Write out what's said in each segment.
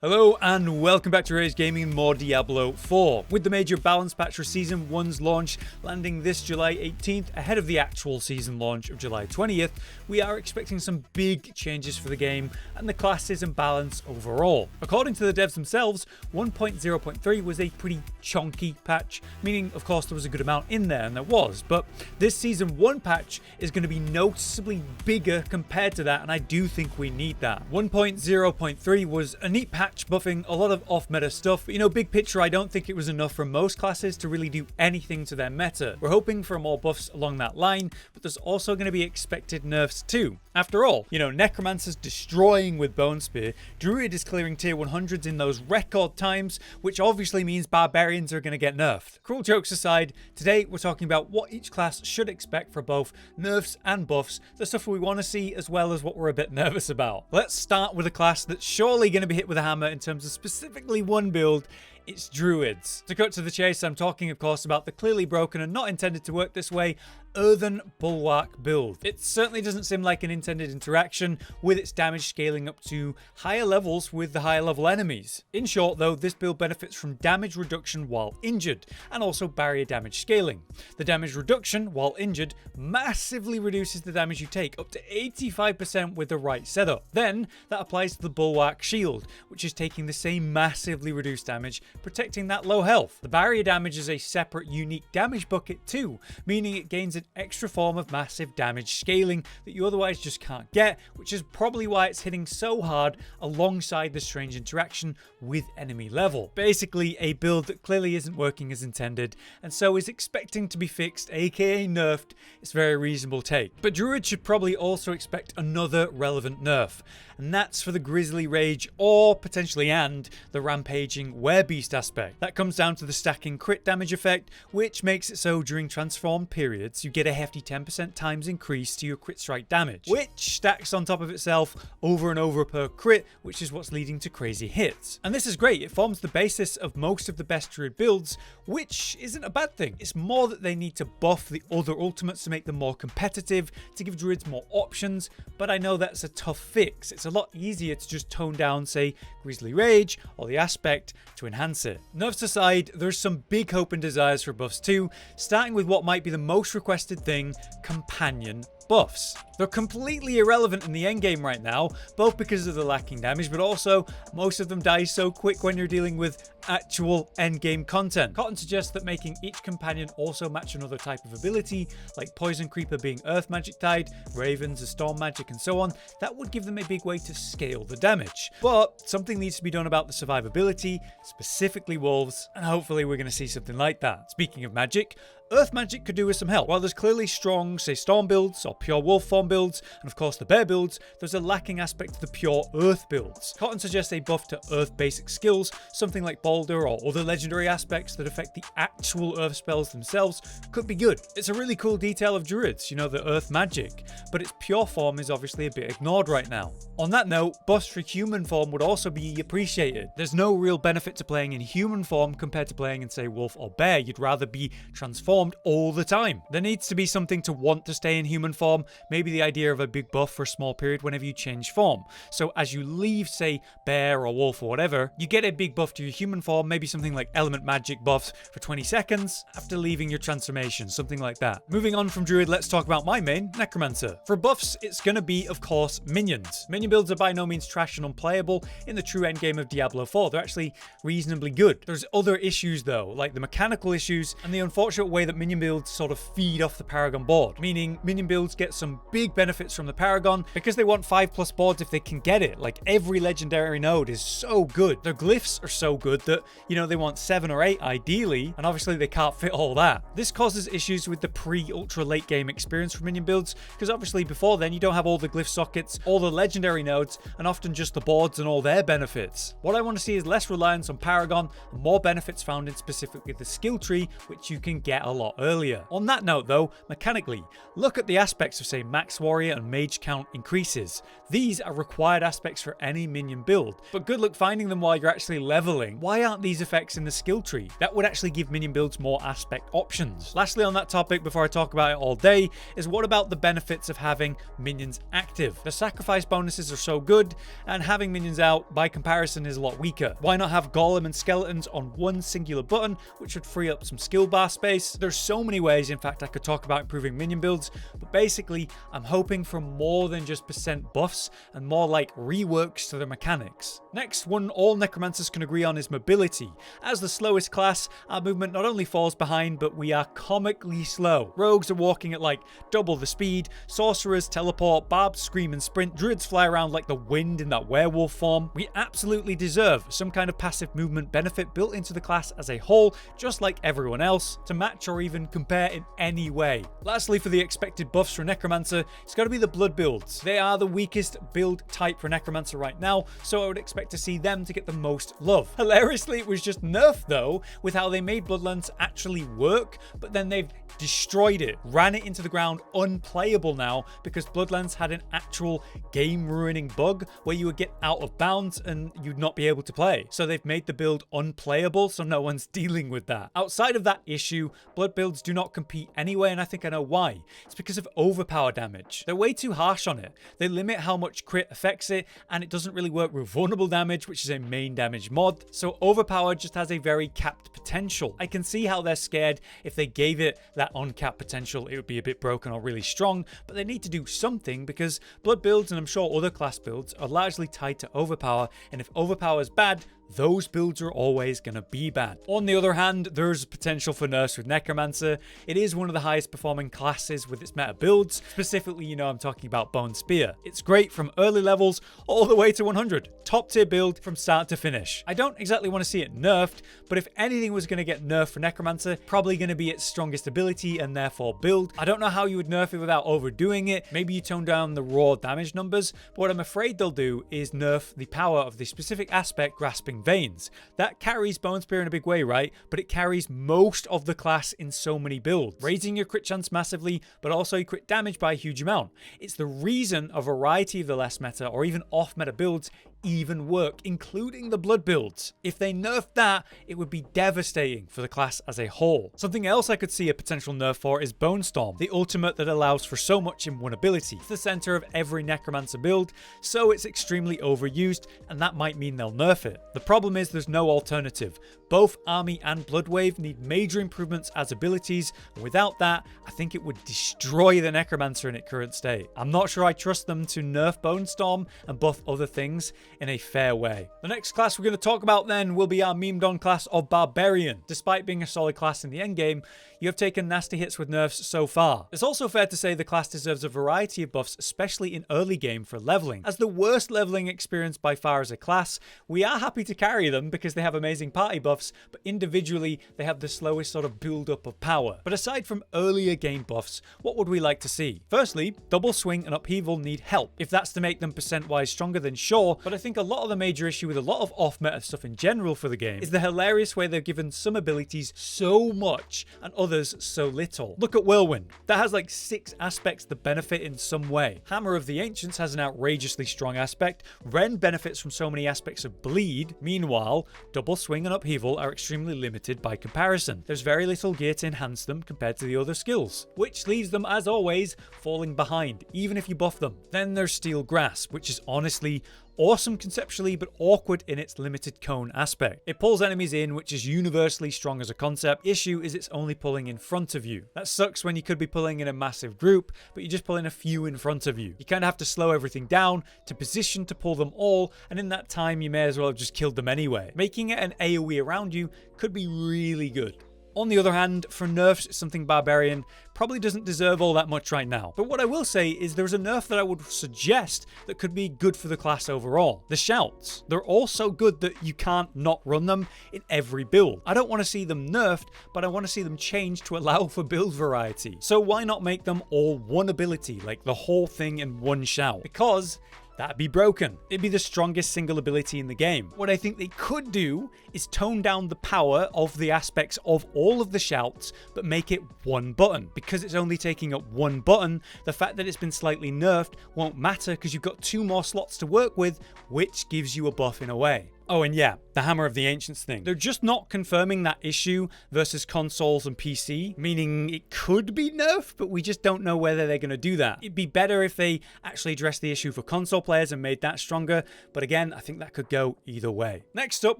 Hello and welcome back to Rage Gaming and more Diablo 4. With the major balance patch for Season 1's launch landing this July 18th ahead of the actual season launch of July 20th, we are expecting some big changes for the game and the classes and balance overall. According to the devs themselves, 1.0.3 was a pretty chunky patch, meaning of course there was a good amount in there, and there was, but this Season 1 patch is going to be noticeably bigger compared to that, and I do think we need that. 1.0.3 was a neat patch buffing a lot of off-meta stuff, but big picture, I don't think it was enough for most classes to really do anything to their meta. We're hoping for more buffs along that line, but there's also going to be expected nerfs too. After all, Necromancer's destroying with Bone Spear, Druid is clearing tier 100s in those record times, which obviously means Barbarians are going to get nerfed. Cruel jokes aside, today we're talking about what each class should expect for both nerfs and buffs, the stuff we want to see as well as what we're a bit nervous about. Let's start with a class that's surely going to be hit with a hammer in terms of specifically one build. It's Druids. To cut to the chase, I'm talking of course about the clearly broken and not intended to work this way Earthen Bulwark build. It certainly doesn't seem like an intended interaction, with its damage scaling up to higher levels with the higher level enemies. In short though, this build benefits from damage reduction while injured, and also barrier damage scaling. The damage reduction while injured massively reduces the damage you take, up to 85% with the right setup. Then that applies to the Bulwark shield, which is taking the same massively reduced damage, protecting that low health. The barrier damage is a separate unique damage bucket too, meaning it gains an extra form of massive damage scaling that you otherwise just can't get, which is probably why it's hitting so hard alongside the strange interaction with enemy level. Basically a build that clearly isn't working as intended, and so is expecting to be fixed, aka nerfed. It's a very reasonable take. But Druid should probably also expect another relevant nerf, and that's for the Grizzly Rage, or potentially and the rampaging Werebeast aspect. That comes down to the stacking crit damage effect, which makes it so during transformed periods you get a hefty 10% times increase to your crit strike damage, which stacks on top of itself over and over per crit, which is what's leading to crazy hits. And this is great, it forms the basis of most of the best Druid builds, which isn't a bad thing. It's more that they need to buff the other ultimates to make them more competitive, to give Druids more options, but I know that's a tough fix. It's a lot easier to just tone down, say, Grizzly Rage or the aspect to enhance it. Nerfs aside, there's some big hope and desires for buffs too, starting with what might be the most requested thing, companion buffs. They're completely irrelevant in the endgame right now, both because of the lacking damage, but also most of them die so quick when you're dealing with actual endgame content. Cotton suggests that making each companion also match another type of ability, like Poison Creeper being Earth Magic tied, Ravens are Storm Magic, and so on, that would give them a big way to scale the damage. But something needs to be done about the survivability, specifically wolves, and hopefully we're going to see something like that. Speaking of magic, Earth Magic could do with some help. While there's clearly strong, say, Storm builds or pure Wolf form builds, and of course the Bear builds, there's a lacking aspect to the pure Earth builds. Cotton suggests a buff to Earth basic skills, something like Boulder or other legendary aspects that affect the actual Earth spells themselves could be good. It's a really cool detail of Druids, the Earth magic, but its pure form is obviously a bit ignored right now. On that note, buffs for human form would also be appreciated. There's no real benefit to playing in human form compared to playing in, say, Wolf or Bear. You'd rather be transformed all the time. There needs to be something to want to stay in human form, maybe the idea of a big buff for a small period whenever you change form. So as you leave, say, Bear or Wolf or whatever, you get a big buff to your human form, maybe something like element magic buffs for 20 seconds after leaving your transformation, something like that. Moving on from Druid, let's talk about my main, Necromancer. For buffs, it's gonna be, of course, minions. Minion builds are by no means trash and unplayable in the true endgame of Diablo 4. They're actually reasonably good. There's other issues though, like the mechanical issues and the unfortunate way that minion builds sort of feed off the Paragon board, meaning minion builds get some big benefits from the Paragon because they want 5+ boards if they can get it. Like every legendary node is so good. Their glyphs are so good that, they want 7 or 8 ideally, and obviously they can't fit all that. This causes issues with the pre-ultra late game experience for minion builds, because obviously before then you don't have all the glyph sockets, all the legendary nodes, and often just the boards and all their benefits. What I want to see is less reliance on Paragon and more benefits found in specifically the skill tree, which you can get a lot earlier. On that note though, mechanically, look at the aspects of say Max Warrior and Mage count increases. These are required aspects for any minion build, but good luck finding them while you're actually leveling. Why aren't these effects in the skill tree? That would actually give minion builds more aspect options. Lastly on that topic, before I talk about it all day, is what about the benefits of having minions active? The sacrifice bonuses are so good, and having minions out by comparison is a lot weaker. Why not have Golem and Skeletons on one singular button, which would free up some skill bar space? There's so many ways, in fact, I could talk about improving minion builds, but basically, I'm hoping for more than just percent buffs and more like reworks to the mechanics. Next, one all Necromancers can agree on is mobility. As the slowest class, our movement not only falls behind, but we are comically slow. Rogues are walking at like double the speed, Sorcerers teleport, Barbs scream and sprint, Druids fly around like the wind in that werewolf form. We absolutely deserve some kind of passive movement benefit built into the class as a whole, just like everyone else, to match or even compare in any way. Lastly, for the expected buffs for Necromancer, it's got to be the blood builds. They are the weakest build type for Necromancer right now, so I would expect to see them to get the most love. Hilariously, it was just nerfed though, with how they made Bloodlands actually work, but then they've destroyed it, ran it into the ground, unplayable now, because Bloodlands had an actual game-ruining bug where you would get out of bounds and you'd not be able to play. So they've made the build unplayable, so no one's dealing with that. Outside of that issue, blood builds do not compete anyway, and I think I know why. It's because of overpower damage. They're way too harsh on it. They limit how much crit affects it, and it doesn't really work with vulnerable damage, which is a main damage mod. So overpower just has a very capped potential. I can see how they're scared if they gave it that uncapped potential, it would be a bit broken or really strong, but they need to do something because blood builds, and I'm sure other class builds, are largely tied to overpower, and if overpower is bad, those builds are always going to be bad. On the other hand, there's potential for nerfs with Necromancer. It is one of the highest performing classes with its meta builds. Specifically, you know, I'm talking about Bone Spear. It's great from early levels all the way to 100. Top tier build from start to finish. I don't exactly want to see it nerfed, but if anything was going to get nerfed for Necromancer, probably going to be its strongest ability and therefore build. I don't know how you would nerf it without overdoing it. Maybe you tone down the raw damage numbers, but what I'm afraid they'll do is nerf the power of the specific aspect Grasping Veins. That carries Bone Spear in a big way, right? But it carries most of the class in so many builds, raising your crit chance massively, but also your crit damage by a huge amount. It's the reason a variety of the less meta or even off meta builds even work, including the blood builds. If they nerfed that, it would be devastating for the class as a whole. Something else I could see a potential nerf for is Bone Storm, the ultimate that allows for so much in one ability. It's the center of every Necromancer build, so it's extremely overused, and that might mean they'll nerf it. The problem is there's no alternative. Both Army and Bloodwave need major improvements as abilities, and without that, I think it would destroy the Necromancer in its current state. I'm not sure I trust them to nerf Bone Storm and buff other things in a fair way. The next class we're going to talk about then will be our memed on class of Barbarian. Despite being a solid class in the endgame, you have taken nasty hits with nerfs so far. It's also fair to say the class deserves a variety of buffs, especially in early game for leveling. As the worst leveling experience by far as a class, we are happy to carry them because they have amazing party buffs, but individually they have the slowest sort of build up of power. But aside from earlier game buffs, what would we like to see? Firstly, Double Swing and Upheaval need help. If that's to make them percent-wise stronger, then sure, but I think a lot of the major issue with a lot of off-meta stuff in general for the game is the hilarious way they've given some abilities so much and others so little. Look at Whirlwind. That has like 6 aspects that benefit in some way. Hammer of the Ancients has an outrageously strong aspect. Ren benefits from so many aspects of bleed. Meanwhile, Double Swing and Upheaval are extremely limited by comparison. There's very little gear to enhance them compared to the other skills, which leaves them, as always, falling behind, even if you buff them. Then there's Steel Grasp, which is honestly awesome conceptually, but awkward in its limited cone aspect. It pulls enemies in, which is universally strong as a concept. Issue is it's only pulling in front of you. That sucks when you could be pulling in a massive group, but you just pull in a few in front of you. You kind of have to slow everything down to position to pull them all, and in that time you may as well have just killed them anyway. Making it an AoE around you could be really good. On the other hand, for nerfs, something Barbarian probably doesn't deserve all that much right now. But what I will say is there's a nerf that I would suggest that could be good for the class overall. The Shouts. They're all so good that you can't not run them in every build. I don't want to see them nerfed, but I want to see them changed to allow for build variety. So why not make them all one ability, like the whole thing in one shout? Because that'd be broken. It'd be the strongest single ability in the game. What I think they could do is tone down the power of the aspects of all of the shouts, but make it one button. Because it's only taking up one button, the fact that it's been slightly nerfed won't matter because you've got 2 more slots to work with, which gives you a buff in a way. Oh, and yeah, the Hammer of the Ancients thing. They're just not confirming that issue versus consoles and PC, meaning it could be nerfed, but we just don't know whether they're going to do that. It'd be better if they actually addressed the issue for console players and made that stronger, but again, I think that could go either way. Next up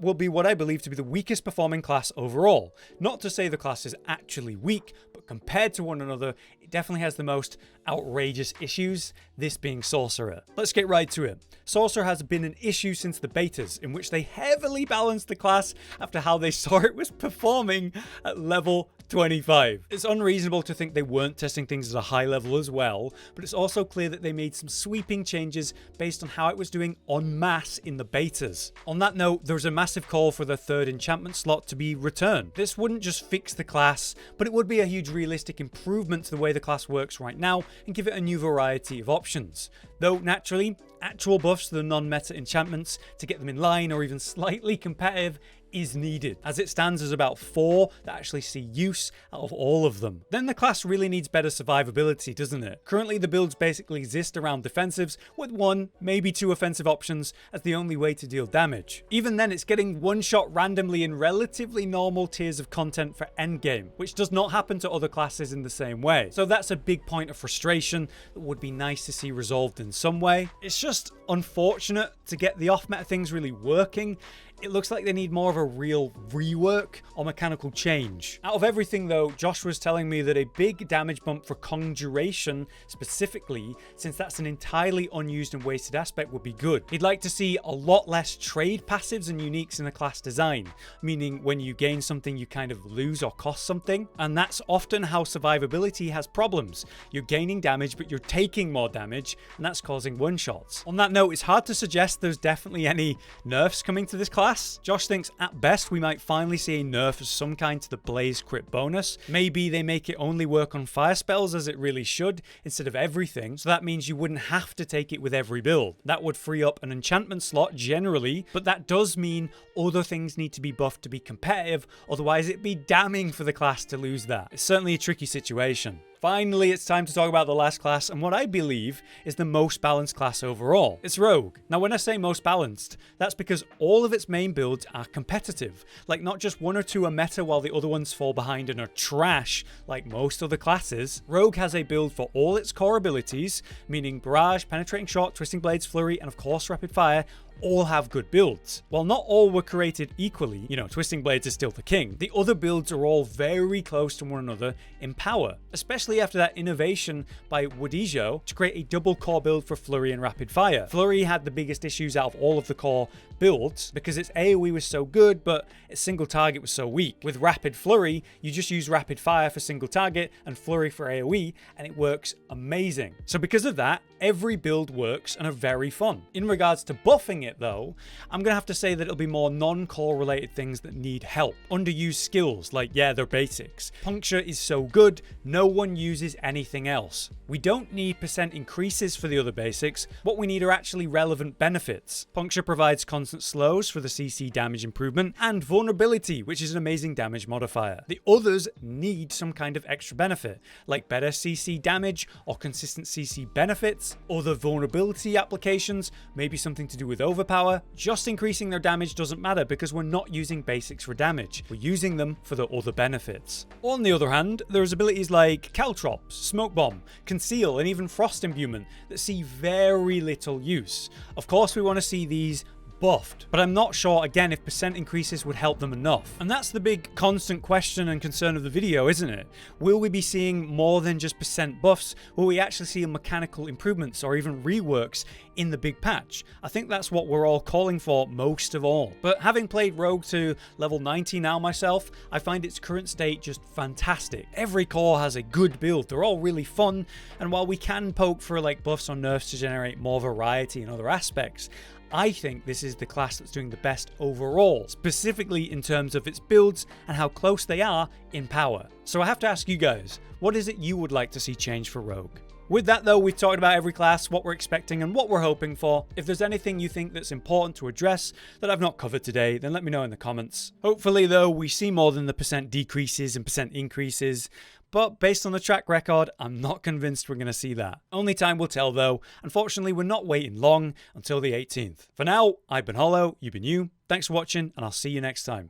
will be what I believe to be the weakest performing class overall. Not to say the class is actually weak, but compared to one another, it definitely has the most outrageous issues, this being Sorcerer. Let's get right to it. Sorcerer has been an issue since the betas, in which they heavily balanced the class after how they saw it was performing at level 25. It's unreasonable to think they weren't testing things at a high level as well, but it's also clear that they made some sweeping changes based on how it was doing en masse in the betas. On that note, there was a massive call for the 3rd enchantment slot to be returned. This wouldn't just fix the class, but it would be a huge realistic improvement to the way the class works right now and give it a new variety of options. Though naturally, actual buffs to the non-meta enchantments to get them in line or even slightly competitive is needed. As it stands, there's about 4 that actually see use out of all of them. Then the class really needs better survivability, doesn't it? Currently the builds basically exist around defensives with 1, maybe 2 offensive options as the only way to deal damage. Even then it's getting one-shot randomly in relatively normal tiers of content for endgame, which does not happen to other classes in the same way. So that's a big point of frustration that would be nice to see resolved in some way. It's just unfortunate to get the off-meta things really working. It looks like they need more of a real rework or mechanical change. Out of everything though, Josh was telling me that a big damage bump for Conjuration specifically, since that's an entirely unused and wasted aspect, would be good. He'd like to see a lot less trade passives and uniques in the class design, meaning when you gain something you kind of lose or cost something, and that's often how survivability has problems. You're gaining damage but you're taking more damage, and that's causing one-shots. On that note, it's hard to suggest there's definitely any nerfs coming to this class. Josh thinks at best we might finally see a nerf of some kind to the Blaze crit bonus. Maybe they make it only work on fire spells as it really should instead of everything, so that means you wouldn't have to take it with every build. That would free up an enchantment slot generally, but that does mean other things need to be buffed to be competitive, otherwise it'd be damning for the class to lose that. It's certainly a tricky situation. Finally, it's time to talk about the last class and what I believe is the most balanced class overall. It's Rogue. Now when I say most balanced, that's because all of its main builds are competitive. Like not just 1 or 2 are meta while the other ones fall behind and are trash like most other classes. Rogue has a build for all its core abilities, meaning Barrage, Penetrating Shot, Twisting Blades, Flurry, and of course Rapid Fire, all have good builds. While not all were created equally, Twisting Blades is still the king, the other builds are all very close to one another in power, especially after that innovation by Wodijo to create a double core build for Flurry and Rapid Fire. Flurry had the biggest issues out of all of the core builds because its AoE was so good, but its single target was so weak. With Rapid Flurry, you just use Rapid Fire for single target and Flurry for AoE, and it works amazing. So because of that, every build works and are very fun. In regards to buffing it though, I'm gonna have to say that it'll be more non-core related things that need help. Underused skills, like they're basics. Puncture is so good, no one uses anything else. We don't need percent increases for the other basics, what we need are actually relevant benefits. Puncture provides constant slows for the CC damage improvement, and vulnerability, which is an amazing damage modifier. The others need some kind of extra benefit, like better CC damage or consistent CC benefits, other vulnerability applications, maybe something to do with overpower. Just increasing their damage doesn't matter because we're not using basics for damage, we're using them for the other benefits. On the other hand, there's abilities like Caltrops, Smoke Bomb, Conceal, and even Frost Imbuement that see very little use. Of course we want to see these buffed, but I'm not sure again if percent increases would help them enough. And that's the big constant question and concern of the video, isn't it? Will we be seeing more than just percent buffs? Will we actually see mechanical improvements or even reworks in the big patch? I think that's what we're all calling for most of all. But having played Rogue to level 90 now myself, I find its current state just fantastic. Every core has a good build, they're all really fun, and while we can poke for like buffs or nerfs to generate more variety in other aspects, I think this is the class that's doing the best overall, specifically in terms of its builds and how close they are in power. So I have to ask you guys, what is it you would like to see change for Rogue? With that though, we've talked about every class, what we're expecting and what we're hoping for. If there's anything you think that's important to address that I've not covered today, then let me know in the comments. Hopefully though, we see more than the percent decreases and percent increases, but based on the track record, I'm not convinced we're going to see that. Only time will tell though. Unfortunately, we're not waiting long until the 18th. For now, I've been Hollow, you've been you. Thanks for watching, and I'll see you next time.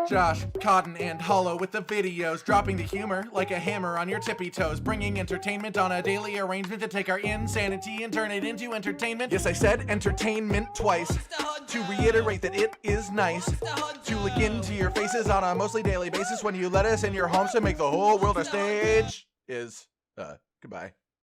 Josh, Cotton, and Hollow with the videos, dropping the humor like a hammer on your tippy toes, bringing entertainment on a daily arrangement to take our insanity and turn it into entertainment. Yes, I said entertainment twice, to reiterate that it is nice to look into your faces on a mostly daily basis when you let us in your homes to make the whole world a stage. Goodbye.